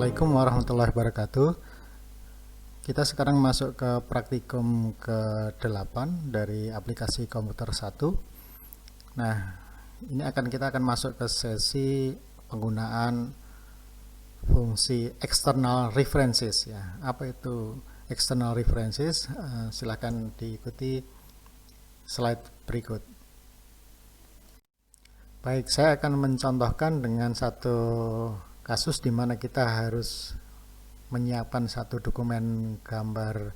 Assalamualaikum warahmatullahi wabarakatuh. Kita sekarang masuk ke praktikum ke-8 dari aplikasi komputer 1. Nah, ini kita akan masuk ke sesi penggunaan fungsi external references ya. Apa itu external references? Silakan diikuti slide berikut. Baik, saya akan mencontohkan dengan satu kasus di mana kita harus menyiapkan satu dokumen gambar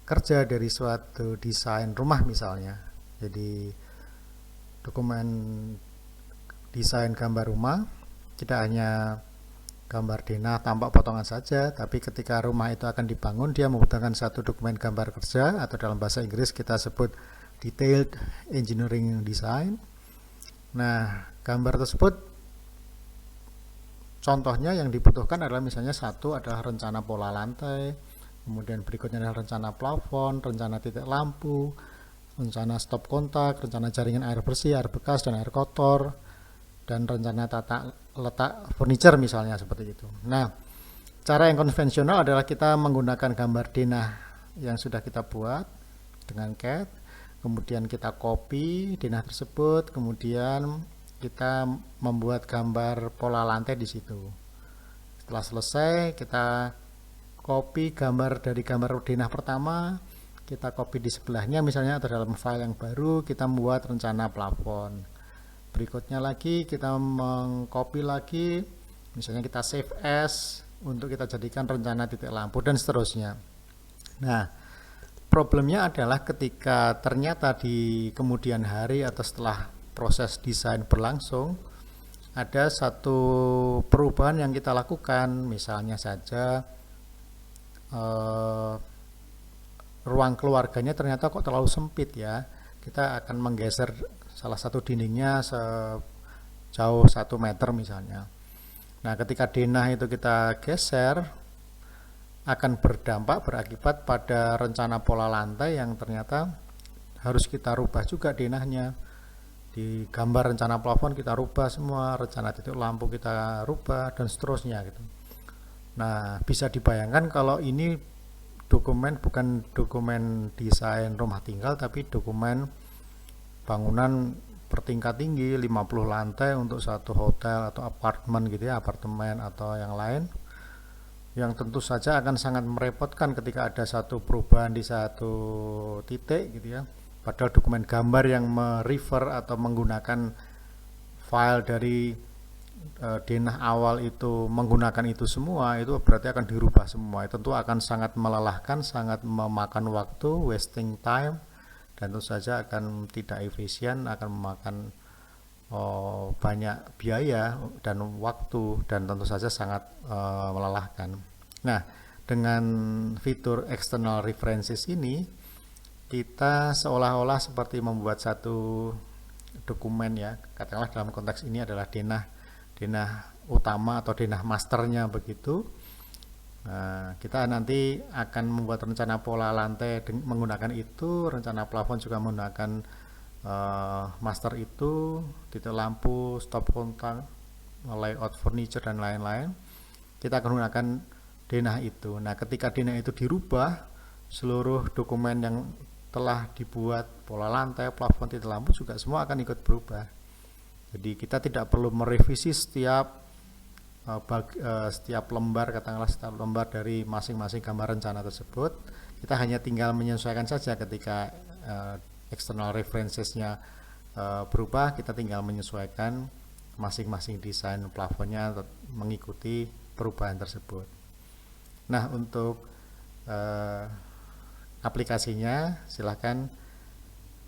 kerja dari suatu desain rumah misalnya. Jadi dokumen desain gambar rumah tidak hanya gambar denah tampak potongan saja, tapi ketika rumah itu akan dibangun dia membutuhkan satu dokumen gambar kerja, atau dalam bahasa Inggris kita sebut detailed engineering design. Nah, gambar tersebut contohnya yang dibutuhkan adalah misalnya satu adalah rencana pola lantai, kemudian berikutnya adalah rencana plafon, rencana titik lampu, rencana stop kontak, rencana jaringan air bersih, air bekas, dan air kotor, dan rencana tata letak furniture misalnya seperti itu. Nah, cara yang konvensional adalah kita menggunakan gambar denah yang sudah kita buat dengan CAD, kemudian kita copy denah tersebut, kemudian kita membuat gambar pola lantai di situ. Setelah selesai, kita copy gambar dari gambar denah pertama, kita copy di sebelahnya misalnya, atau dalam file yang baru kita membuat rencana plafon. Berikutnya lagi kita mengcopy lagi, misalnya kita save as untuk kita jadikan rencana titik lampu dan seterusnya. Nah, problemnya adalah ketika ternyata di kemudian hari atau setelah proses desain berlangsung ada satu perubahan yang kita lakukan, misalnya saja ruang keluarganya ternyata kok terlalu sempit ya, kita akan menggeser salah satu dindingnya sejauh 1 meter misalnya. Nah, ketika denah itu kita geser akan berakibat pada rencana pola lantai yang ternyata harus kita rubah juga denahnya. Di gambar rencana plafon kita rubah semua, rencana titik lampu kita rubah, dan seterusnya gitu. Nah, bisa dibayangkan kalau ini dokumen bukan dokumen desain rumah tinggal, tapi dokumen bangunan bertingkat tinggi 50 lantai untuk satu hotel atau apartemen gitu ya, apartemen atau yang lain, yang tentu saja akan sangat merepotkan ketika ada satu perubahan di satu titik gitu ya. Padahal dokumen gambar yang merefer atau menggunakan file dari denah awal itu menggunakan itu semua, itu berarti akan dirubah semua. Itu tentu akan sangat melelahkan, sangat memakan waktu, wasting time, dan tentu saja akan tidak efisien, akan memakan banyak biaya dan waktu, dan tentu saja sangat melelahkan. Nah, dengan fitur external references ini kita seolah-olah seperti membuat satu dokumen ya, katakanlah dalam konteks ini adalah denah utama atau denah masternya begitu. Nah, kita nanti akan membuat rencana pola lantai menggunakan itu, rencana plafon juga menggunakan master itu, titik lampu, stop kontak, layout furniture, dan lain-lain. Kita akan menggunakan denah itu. Nah, ketika denah itu dirubah, seluruh dokumen yang telah dibuat, pola lantai, plafon, titik lampu juga semua akan ikut berubah. Jadi kita tidak perlu merevisi setiap lembar, katakanlah setiap lembar dari masing-masing gambar rencana tersebut. Kita hanya tinggal menyesuaikan saja ketika external references-nya berubah, kita tinggal menyesuaikan masing-masing desain plafonnya mengikuti perubahan tersebut. Nah, untuk aplikasinya silahkan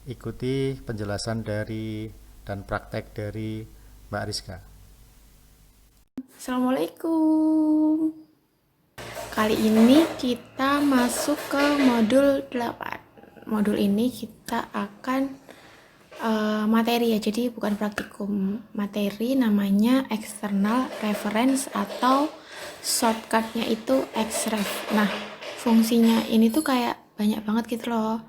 ikuti penjelasan dari dan praktek dari Mbak Rizka. Assalamualaikum. Kali ini kita masuk ke modul 8. Modul ini kita akan materi ya, jadi bukan praktikum. Materi namanya external reference atau shortcutnya itu XREF. Nah, fungsinya ini tuh kayak banyak banget gitu loh.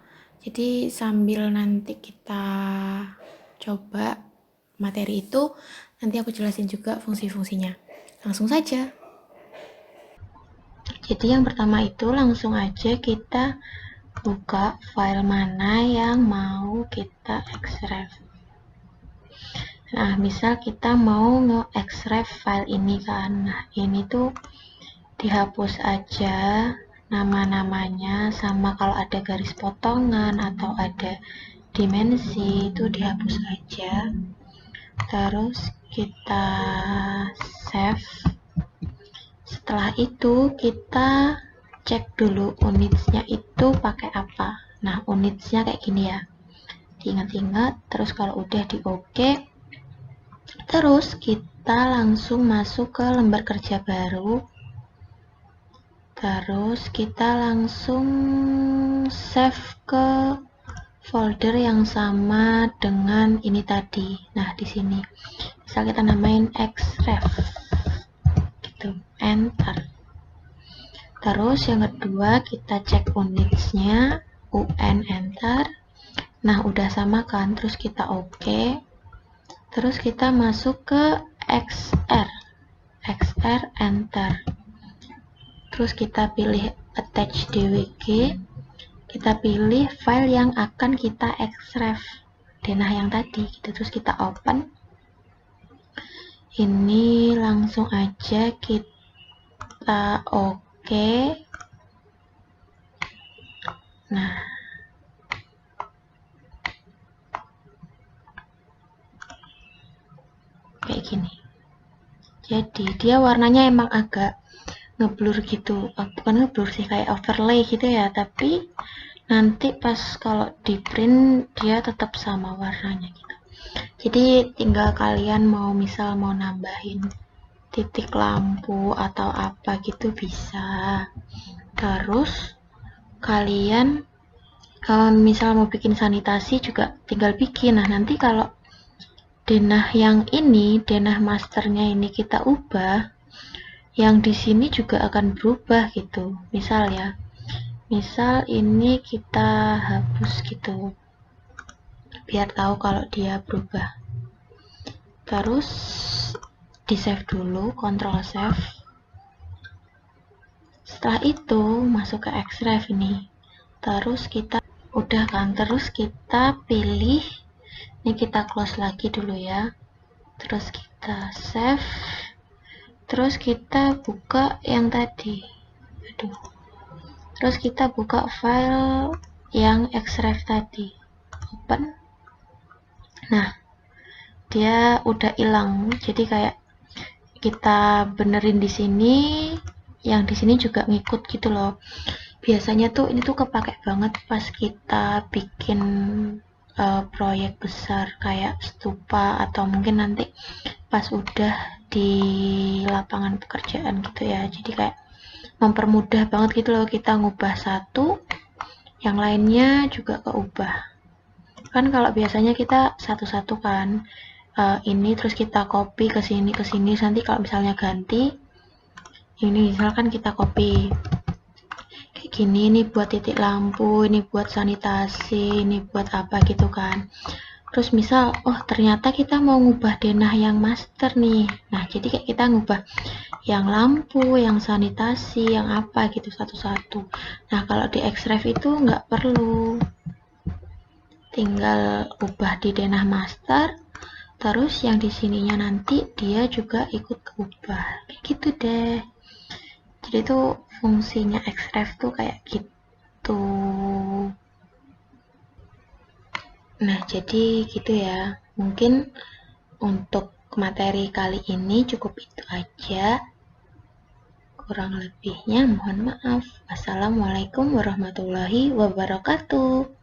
Jadi sambil nanti kita coba materi itu, nanti aku jelasin juga fungsi-fungsinya. Langsung saja. Jadi yang pertama itu langsung aja kita buka file mana yang mau kita extract. Nah, misal kita mau nge-extract file ini kan. Nah, ini tuh dihapus aja nama-namanya, sama kalau ada garis potongan atau ada dimensi itu dihapus aja. Terus kita save. Setelah itu kita cek dulu unitsnya itu pakai apa. Nah, unitsnya kayak gini ya, diingat-ingat. Terus kalau udah di OK, terus kita langsung masuk ke lembar kerja baru. Terus kita langsung save ke folder yang sama dengan ini tadi. Nah, di sini misal kita namain xref gitu, enter. Terus yang kedua kita cek unitsnya, un enter. Nah, udah sama kan, terus kita OK. Terus kita masuk ke xr enter. Terus kita pilih attach dwg, kita pilih file yang akan kita extract, denah yang tadi gitu. Terus kita open. Ini langsung aja kita OK. Nah, kayak gini. Jadi dia warnanya emang agak ngeblur gitu, bukan ngeblur sih, kayak overlay gitu ya, tapi nanti pas kalau di print dia tetap sama warnanya gitu. Jadi tinggal kalian mau misal mau nambahin titik lampu atau apa gitu bisa. Terus kalian misal mau bikin sanitasi juga tinggal bikin. Nah, nanti kalau denah yang ini, denah masternya ini kita ubah, yang di sini juga akan berubah gitu. Misal ya, misal ini kita hapus gitu, biar tahu kalau dia berubah. Terus di save dulu, Ctrl save. Setelah itu masuk ke xref ini. Terus kita udah kan, terus kita pilih, ini kita close lagi dulu ya. Terus kita save. Terus kita buka yang tadi. Terus kita buka file yang xref tadi. Open. Nah, dia udah hilang. Jadi kayak kita benerin di sini, yang di sini juga ngikut gitu loh. Biasanya tuh ini tuh kepake banget pas kita bikin proyek besar kayak stupa, atau mungkin nanti pas udah di lapangan pekerjaan gitu ya. Jadi kayak mempermudah banget gitu loh, kita ngubah satu, yang lainnya juga keubah. Kan kalau biasanya kita satu-satu kan, ini terus kita copy ke sini, nanti kalau misalnya ganti, ini misalkan kita copy kayak gini, ini buat titik lampu, ini buat sanitasi, ini buat apa gitu kan. Terus misal, oh ternyata kita mau ngubah denah yang master nih. Nah, jadi kayak kita ngubah yang lampu, yang sanitasi, yang apa gitu satu-satu. Nah, kalau di xref itu nggak perlu. Tinggal ubah di denah master, terus yang di sininya nanti dia juga ikut keubah. Kayak gitu deh. Jadi tuh fungsinya xref tuh kayak gitu. Nah, jadi gitu ya. Mungkin untuk materi kali ini cukup itu aja. Kurang lebihnya mohon maaf. Wassalamualaikum warahmatullahi wabarakatuh.